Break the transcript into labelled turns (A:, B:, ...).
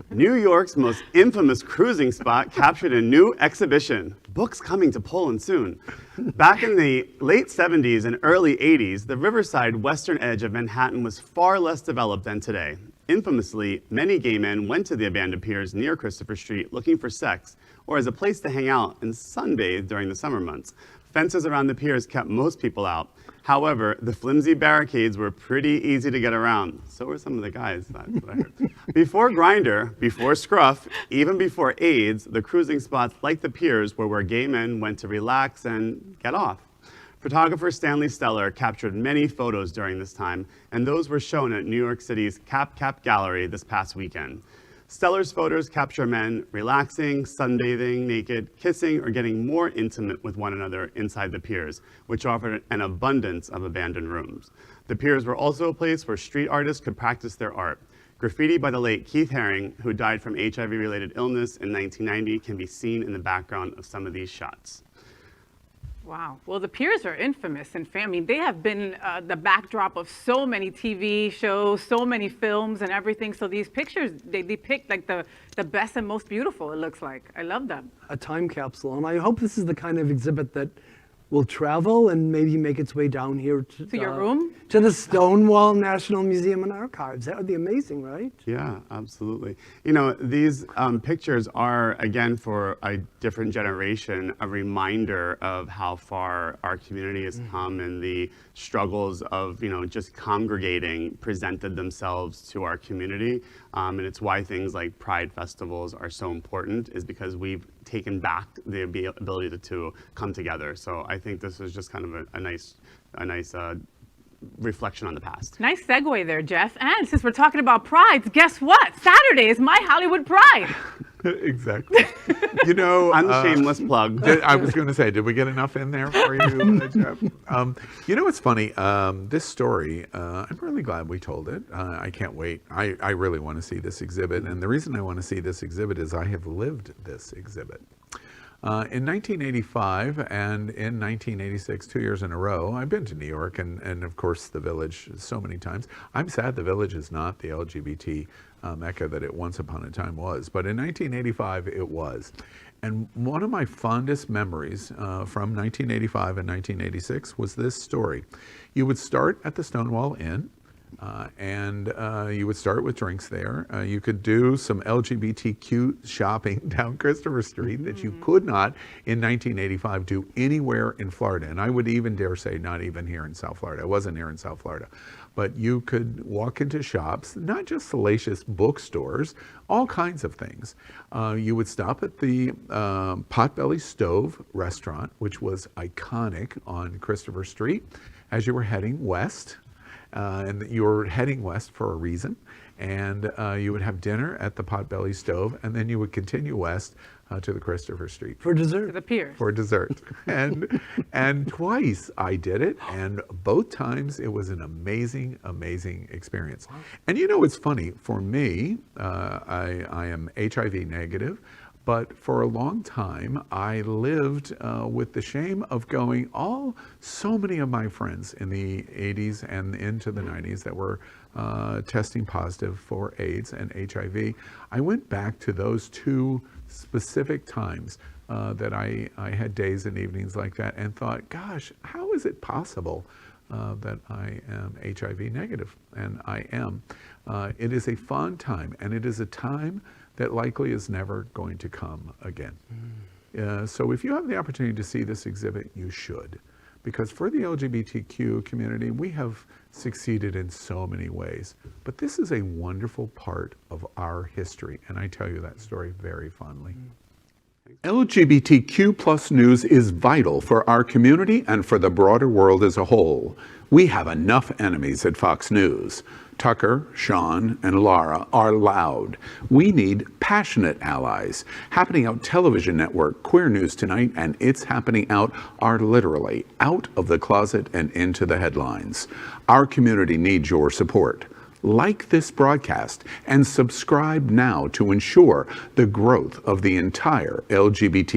A: New York's most infamous cruising spot captured a new exhibition. Books coming to Poland soon. Back in the late 70s and early 80s, the riverside western edge of Manhattan was far less developed than today. Infamously, many gay men went to the abandoned piers near Christopher Street looking for sex or as a place to hang out and sunbathe during the summer months. Fences around the piers kept most people out. However, the flimsy barricades were pretty easy to get around. So were some of the guys, that's what I heard. Before Grindr, before Scruff, even before AIDS, the cruising spots like the piers were where gay men went to relax and get off. Photographer Stanley Stellar captured many photos during this time, and those were shown at New York City's Kapp Gallery this past weekend. Stellar's photos capture men relaxing, sunbathing, naked, kissing, or getting more intimate with one another inside the piers, which offered an abundance of abandoned rooms. The piers were also a place where street artists could practice their art. Graffiti by the late Keith Haring, who died from HIV-related illness in 1990, can be seen in the background of some of these shots.
B: Wow. Well, the piers are infamous and they have been the backdrop of so many TV shows, so many films and everything. So these pictures, they depict like the best and most beautiful, it looks like. I love them.
C: A time capsule. And I hope this is the kind of exhibit that will travel and maybe make its way down here
B: to your room?
C: To the Stonewall National Museum and Archives. That would be amazing, right?
A: Yeah, absolutely. You know, these pictures are, again, for a different generation, a reminder of how far our community has come and the struggles of, you know, just congregating presented themselves to our community. And it's why things like Pride festivals are so important, is because we've taken back the ability to come together. So I think this is just kind of a nice reflection on the past.
B: Nice segue there, Jeff. And since we're talking about prides, guess what? Saturday is my Hollywood Pride.
D: Exactly. You know,
A: shameless plug.
D: I was going to say, did we get enough in there for you, Jeff? You know, what's funny? This story, I'm really glad we told it. I can't wait. I really want to see this exhibit. And the reason I want to see this exhibit is I have lived this exhibit. In 1985 and in 1986, 2 years in a row, I've been to New York and of course the Village so many times. I'm sad the Village is not the LGBT mecca that it once upon a time was, but in 1985 it was. And one of my fondest memories from 1985 and 1986 was this story. You would start at the Stonewall Inn, and you would start with drinks there. You could do some LGBTQ shopping down Christopher Street that you could not in 1985 do anywhere in Florida. And I would even dare say not even here in South Florida. I wasn't here in South Florida. But you could walk into shops, not just salacious bookstores, all kinds of things. You would stop at the Potbelly Stove restaurant, which was iconic on Christopher Street as you were heading west. And you were heading west for a reason, and you would have dinner at the Potbelly Stove, and then you would continue west to the Christopher Street.
C: For dessert.
B: To the pier.
D: For dessert. And twice I did it, and both times it was an amazing, amazing experience. Wow. And you know, it's funny, for me, I am HIV negative, but for a long time, I lived with the shame of going, so many of my friends in the 80s and into the 90s that were testing positive for AIDS and HIV. I went back to those two specific times that I had days and evenings like that and thought, gosh, how is it possible that I am HIV negative? And I am. It is a fun time, and it is a time that likely is never going to come again. So if you have the opportunity to see this exhibit, you should. Because for the LGBTQ community, we have succeeded in so many ways. But this is a wonderful part of our history, and I tell you that story very fondly.
E: LGBTQ plus news is vital for our community and for the broader world as a whole. We have enough enemies at Fox News. Tucker, Sean, and Laura are loud. We need passionate allies. Happening Out Television Network, Queer News Tonight, and It's Happening Out are literally out of the closet and into the headlines. Our community needs your support. Like this broadcast and subscribe now to ensure the growth of the entire LGBT